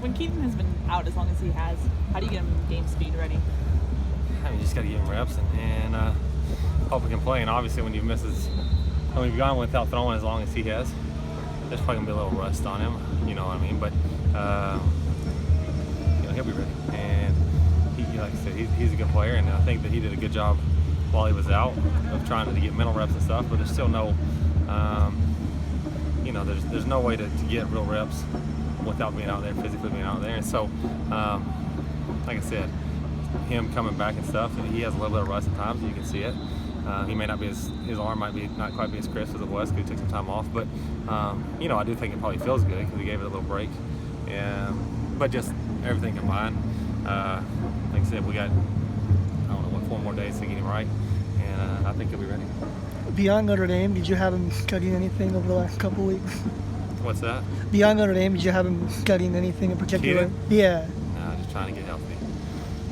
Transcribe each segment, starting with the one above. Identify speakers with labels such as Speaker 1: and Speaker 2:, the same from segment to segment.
Speaker 1: When Keaton has been out as long as he has, how do you get him game speed ready?
Speaker 2: I mean, you just got to give him reps and hope he can play. And obviously, when you've gone without throwing as long as he has, there's probably gonna be a little rust on him. You know what I mean? But he'll be ready. And like I said, he's a good player, and I think that he did a good job while he was out of trying to get mental reps and stuff. But there's still no, there's no way to get real reps without being out there, physically being out there. And so, like I said, him coming back and stuff, he has a little bit of rust at times. You can see it. He may not be his arm might be not quite be as crisp as it was because he took some time off. But I do think it probably feels good because he gave it a little break. But just everything combined, like I said, we got 4 more days to get him right, and I think he'll be ready.
Speaker 3: Beyond Notre Dame, did you have him studying anything over the last couple weeks?
Speaker 2: What's that?
Speaker 3: Beyond Notre Dame, did you have him studying anything in particular?
Speaker 2: Keaton?
Speaker 3: Yeah.
Speaker 2: No, just trying to get healthy.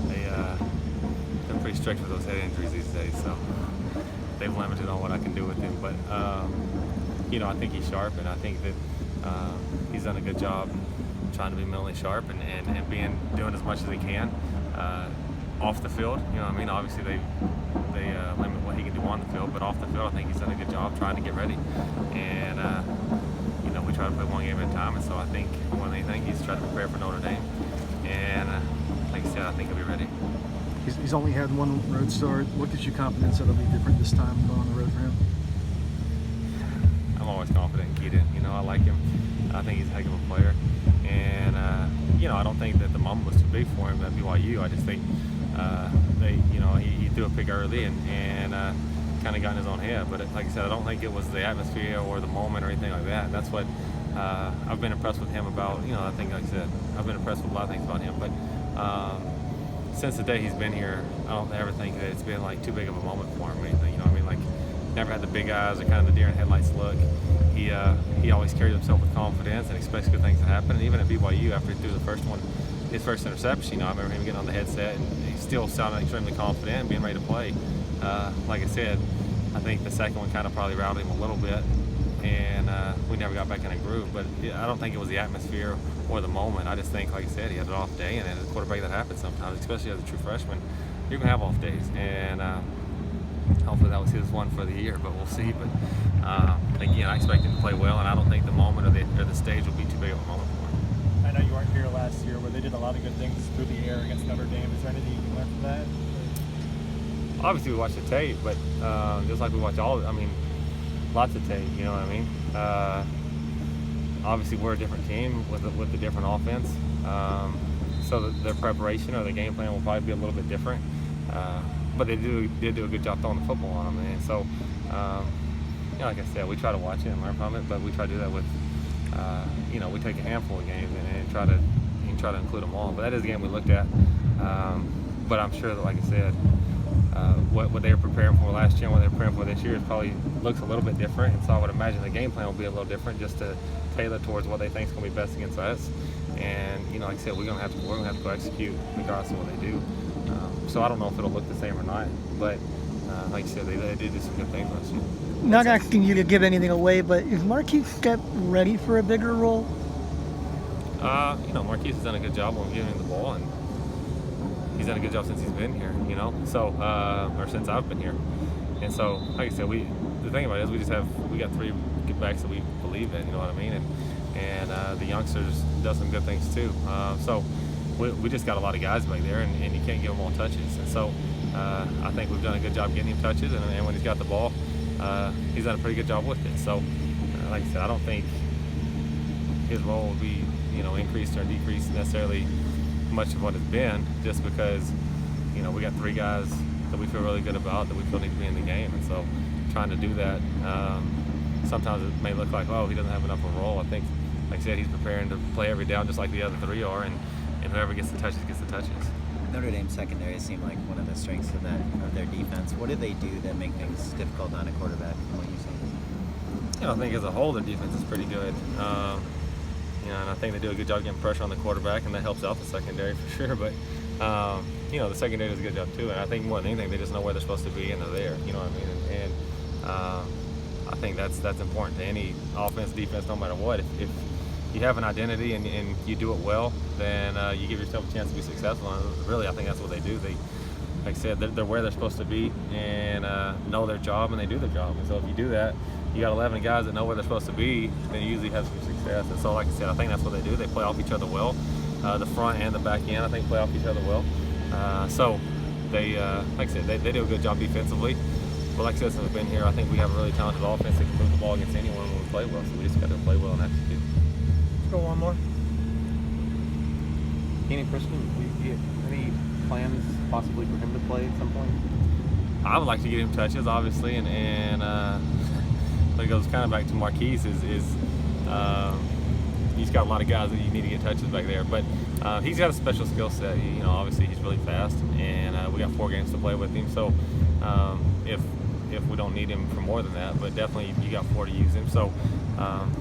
Speaker 2: They're pretty strict with those head injuries these days, so they've limited on what I can do with him. But I think he's sharp, and I think that he's done a good job trying to be mentally sharp and doing as much as he can off the field. You know what I mean? Obviously they limit what he can do on the field, but off the field I think he's done a good job trying to get ready. And we try to play one game at a time, and so I think more than anything he's trying to prepare for Notre Dame. And like I said, I think he'll be ready.
Speaker 4: He's only had one road start. What gives you confidence that it'll be different this time going on the road for him?
Speaker 2: I'm always confident in Keaton. I like him. I think he's a heck of a player. And, I don't think that the moment was too big for him at BYU. I just think he threw a pick early and kind of got in his own head. But like I said, I don't think it was the atmosphere or the moment or anything like that. That's what I've been impressed with him about. I think, like I said, I've been impressed with a lot of things about him. But since the day he's been here, I don't ever think that it's been like too big of a moment for him or anything. Like never had the big eyes or kind of the deer in headlights look. He always carries himself with confidence and expects good things to happen. And even at BYU, after he threw his first interception, I remember him getting on the headset and he still sounded extremely confident and being ready to play. Like I said, I think the second one kind of probably routed him a little bit, and we never got back in a groove. But I don't think it was the atmosphere or the moment. I just think, like I said, he had an off day, and as a quarterback that happens sometimes, especially as a true freshman. You're going to have off days, and hopefully that was his one for the year, but we'll see. But again, I expect him to play well, and I don't think the moment or the stage will be too big of a moment for him.
Speaker 5: I know you weren't here last year, where they did a lot of good things through the air against Notre Dame. Is there anything you can learn from that?
Speaker 2: Obviously, we watch the tape, but just like we watch lots of tape. You know what I mean? Obviously, we're a different team with a different offense, so their preparation or the game plan will probably be a little bit different. But they did do a good job throwing the football on them, and so like I said, we try to watch it and learn from it, but we try to do that with we take a handful of games and try to include them all. But that is a game we looked at. But I'm sure that, like I said, what they were preparing for last year and what they're preparing for this year probably looks a little bit different. And so I would imagine the game plan will be a little different, just to tailor towards what they think is going to be best against us. And like I said, we're going to have to go execute regardless of what they do. So I don't know if it'll look the same or not. But like I said, they did do some good things last year.
Speaker 3: Not asking you to give anything away, but is Marquise Stepp ready for a bigger role?
Speaker 2: Marquise has done a good job on giving him the ball, and he's done a good job since he's been here, so or since I've been here. And so, like I said, the thing about it is we got 3 good backs that we believe in, you know what I mean? And the youngsters does some good things too. So we just got a lot of guys back there, and you can't give them all touches. And so I think we've done a good job getting him touches, and when he's got the ball, he's done a pretty good job with it. So, like I said, I don't think his role will be, increased or decreased necessarily much of what it's been, just because, we got 3 guys that we feel really good about, that we feel need to be in the game. And so trying to do that, sometimes it may look like, oh, he doesn't have enough of a role. I think, like I said, he's preparing to play every down just like the other 3 are, and whoever gets the touches gets the touches.
Speaker 6: Notre Dame secondary seemed like one of the strengths of their defense. What do they do that make things difficult on a quarterback, from what you see?
Speaker 2: I think as a whole, their defense is pretty good. And I think they do a good job getting pressure on the quarterback, and that helps out the secondary for sure. But the secondary does a good job too. And I think more than anything, they just know where they're supposed to be, and they're there. You know what I mean? And I think that's important to any offense, defense, no matter what. If you have an identity and you do it well, then you give yourself a chance to be successful. And really, I think that's what they do. They, like I said, they're where they're supposed to be and know their job, and they do their job. And so if you do that, you got 11 guys that know where they're supposed to be, then you usually have some success. And so, like I said, I think that's what they do. They play off each other well. The front and the back end, I think, play off each other well. So they, like I said, they do a good job defensively. But like I said, since we've been here, I think we have a really talented offense that can move the ball against anyone when we play well. So we just got to play well and execute.
Speaker 3: Let's go one more.
Speaker 7: Kenny Christian, any plans possibly for him to play at some point?
Speaker 2: I would like to get him touches, obviously, and it goes kind of back to Marquise he's got a lot of guys that you need to get touches back there, but he's got a special skill set. Obviously he's really fast, and we got 4 games to play with him. So if we don't need him for more than that, but definitely you got 4 to use him. So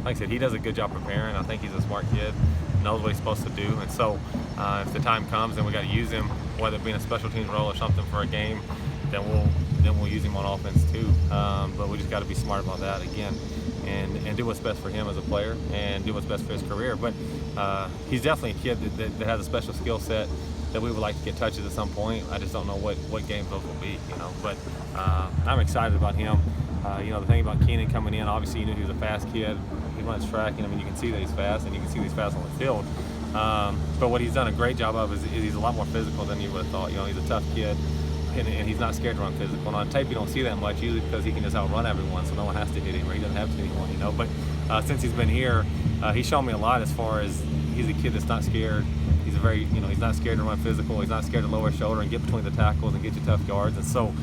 Speaker 2: like I said, he does a good job preparing. I think he's a smart kid, knows what he's supposed to do, and so if the time comes and we got to use him, whether it be in a special teams role or something for a game, then we'll use him on offense too. But we just got to be smart about that again, and do what's best for him as a player and do what's best for his career. But he's definitely a kid that has a special skill set that we would like to get touches at some point. I just don't know what games those will be, But I'm excited about him. The thing about Keenan coming in, obviously you knew he was a fast kid. He runs track, and you can see that he's fast, and you can see that he's fast on the field. But what he's done a great job of is he's a lot more physical than you would have thought. He's a tough kid, and he's not scared to run physical. And on tape, you don't see that much, usually because he can just outrun everyone, so no one has to hit him, or he doesn't have to hit anyone, But since he's been here, he's shown me a lot as far as he's a kid that's not scared. He's he's not scared to run physical. He's not scared to lower his shoulder and get between the tackles and get you tough yards. And so,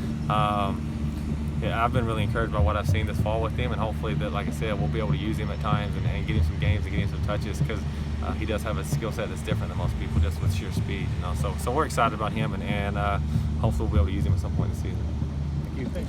Speaker 2: I've been really encouraged by what I've seen this fall with him, and hopefully that, like I said, we'll be able to use him at times and get him some games and get him some touches, because he does have a skill set that's different than most people, just with sheer speed. So we're excited about him, and hopefully we'll be able to use him at some point this season.
Speaker 7: Thank you.